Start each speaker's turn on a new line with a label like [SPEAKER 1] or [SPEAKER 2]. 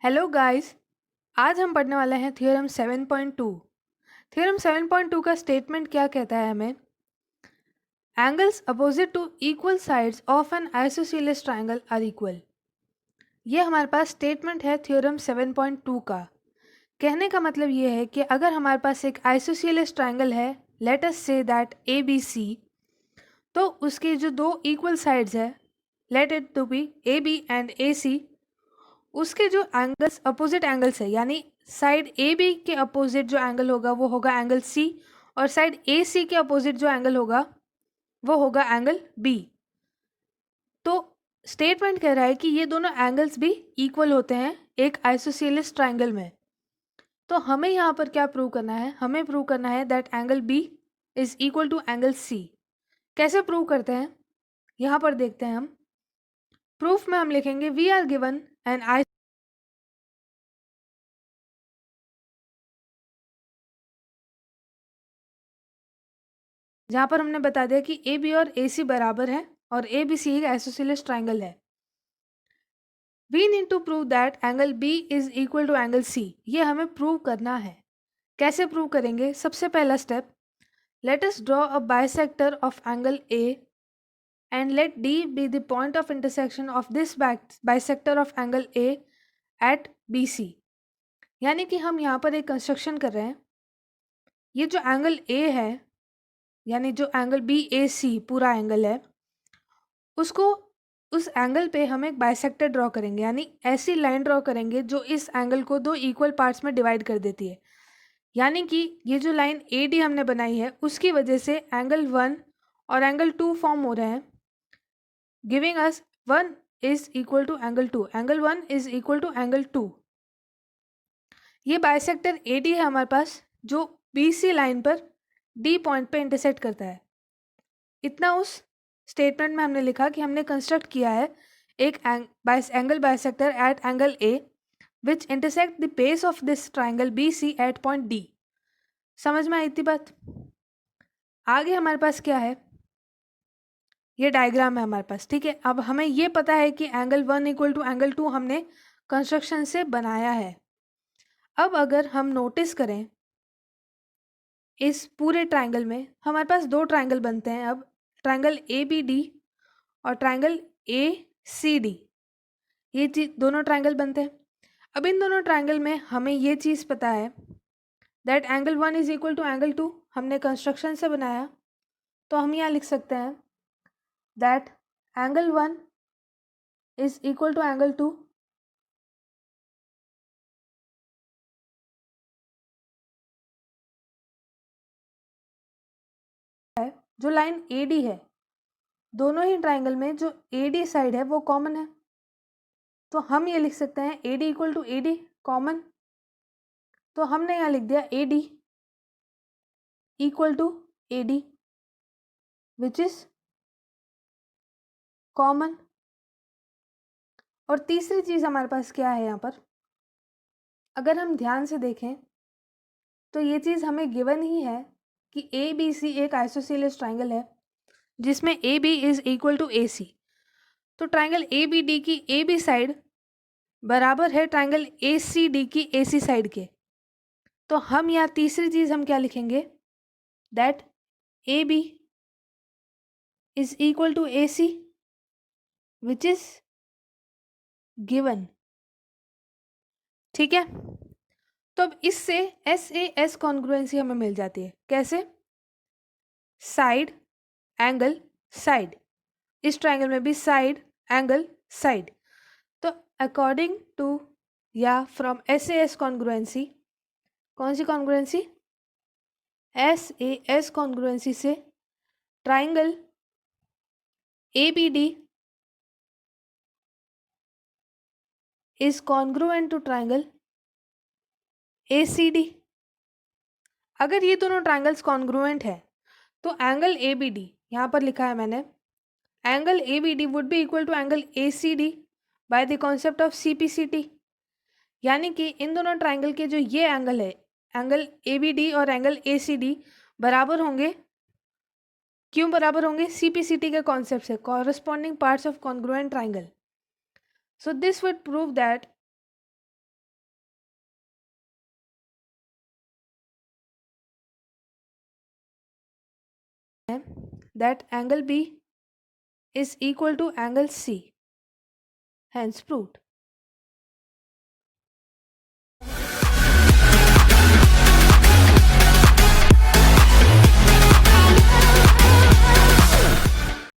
[SPEAKER 1] Hello guys. आज हम पढ़ने वाले हैं थ्योरम 7.2। थ्योरम 7.2 का स्टेटमेंट क्या कहता है हमें? Angles opposite to equal sides of an isosceles triangle are equal. ये हमारे पास स्टेटमेंट है थ्योरम 7.2 का। कहने का मतलब ये है कि अगर हमारे पास एक आइसोसेलेस ट्रायंगल है, let us say that A B C, तो उसके जो दो इक्वल साइड्स है, let it to be A B and A C, उसके जो एंगल्स अपोजिट एंगल्स है, यानी साइड ए बी के अपोजिट जो एंगल होगा वो होगा एंगल सी, और साइड ए सी के अपोजिट जो एंगल होगा वो होगा एंगल बी। तो स्टेटमेंट कह रहा है कि ये दोनों एंगल्स भी इक्वल होते हैं एक आइसोसेलेस ट्रायंगल में। तो हमें यहाँ पर क्या प्रूव करना है? हमें प्रूव करना है that angle B is equal to angle C. कैसे प्रूव करते हैं यहाँ पर देखते हैं हम। प्रूफ में हम लिखेंगे वी आर गिवन एन आई, जहाँ पर हमने बता दिया कि ए बी और ए सी बराबर है और ए बी सी एक आइसोसेलेस ट्राइंगल है। We need to prove that angle B is equal to angle C. ये हमें प्रूव करना है। कैसे प्रूव करेंगे? सबसे पहला step, let us draw a bisector of angle A and let D be the point of intersection of this bisector of angle A at B C. यानी कि हम यहाँ पर एक कंस्ट्रक्शन कर रहे हैं। ये जो एंगल ए है, यानी जो एंगल बी ए सी पूरा एंगल है, उसको उस एंगल पे हम एक बाइसेक्टर ड्रॉ करेंगे, यानी ऐसी लाइन ड्रॉ करेंगे जो इस एंगल को दो इक्वल पार्ट्स में डिवाइड कर देती है। यानी कि ये जो लाइन ए डी हमने बनाई है उसकी वजह से एंगल 1 और एंगल 2 फॉर्म हो रहे हैं, giving us 1 is equal to angle 2, angle 1 is equal to angle 2। ये बाइसेक्टर ए डी है हमारे पास, जो बी सी लाइन पर डी पॉइंट पे इंटरसेक्ट करता है। इतना उस स्टेटमेंट में हमने लिखा कि हमने कंस्ट्रक्ट किया है एक angle bisector at angle A which intersect the base of this triangle B C at point D. समझ में आई इतनी बात? आगे हमारे पास क्या है? ये डायग्राम है हमारे पास, ठीक है। अब हमें ये पता है कि एंगल 1 इक्वल टू एंगल 2 हमने कंस्ट्रक्शन से बनाया है। अब अगर हम नोटिस करें इस पूरे ट्राइंगल में हमारे पास दो ट्राइंगल बनते हैं। अब ट्राइंगल ए बी डी और ट्राइंगल ए सी डी, ये चीज दोनों ट्राइंगल बनते हैं। अब इन दोनों ट्राइंगल में हमें ये चीज़ पता है that angle 1 is equal to angle 2, हमने कंस्ट्रक्शन से बनाया। तो हम यहाँ लिख सकते हैं that angle 1 is equal to angle 2 है। जो लाइन ए डी है, दोनों ही ट्राइंगल में जो ए डी साइड है वो कॉमन है, तो हम ये लिख सकते हैं A D equal to A D common. तो हमने यहाँ लिख दिया A D equal to A D which is common. और तीसरी चीज़ हमारे पास क्या है यहाँ पर? अगर हम ध्यान से देखें तो ये चीज़ हमें गिवन ही है कि ए बी सी एक आइसोसेलेस ट्राइंगल है जिसमें A B is equal to A C. तो ट्राइंगल ए बी डी की ए बी साइड बराबर है ट्राइंगल ए सी डी की ए सी साइड के। तो हम यहाँ तीसरी चीज़ हम क्या लिखेंगे? That A B is equal to A C which is given. ठीक है। तो अब इससे एस ए एस कॉन्ग्रुएंसी हमें मिल जाती है। कैसे? साइड एंगल साइड, इस ट्राइंगल में भी साइड एंगल साइड। तो अकॉर्डिंग टू या from S A S congruency, कौन सी congruency? S A S congruency से triangle A B D is congruent to triangle A C D. अगर ये दोनों ट्राइंगल्स कॉन्ग्रुएंट है तो एंगल ए बी डी, यहाँ पर लिखा है मैंने, angle A B D would be equal to angle A C D by the concept of C P C T. यानी कि इन दोनों ट्राइंगल के जो ये एंगल है, एंगल ए बी डी और एंगल ए सी डी, बराबर होंगे। क्यों बराबर होंगे? सी पी सी टी के कॉन्सेप्ट से, corresponding parts of congruent triangle. So this would prove that that angle B is equal to angle C, hence proved.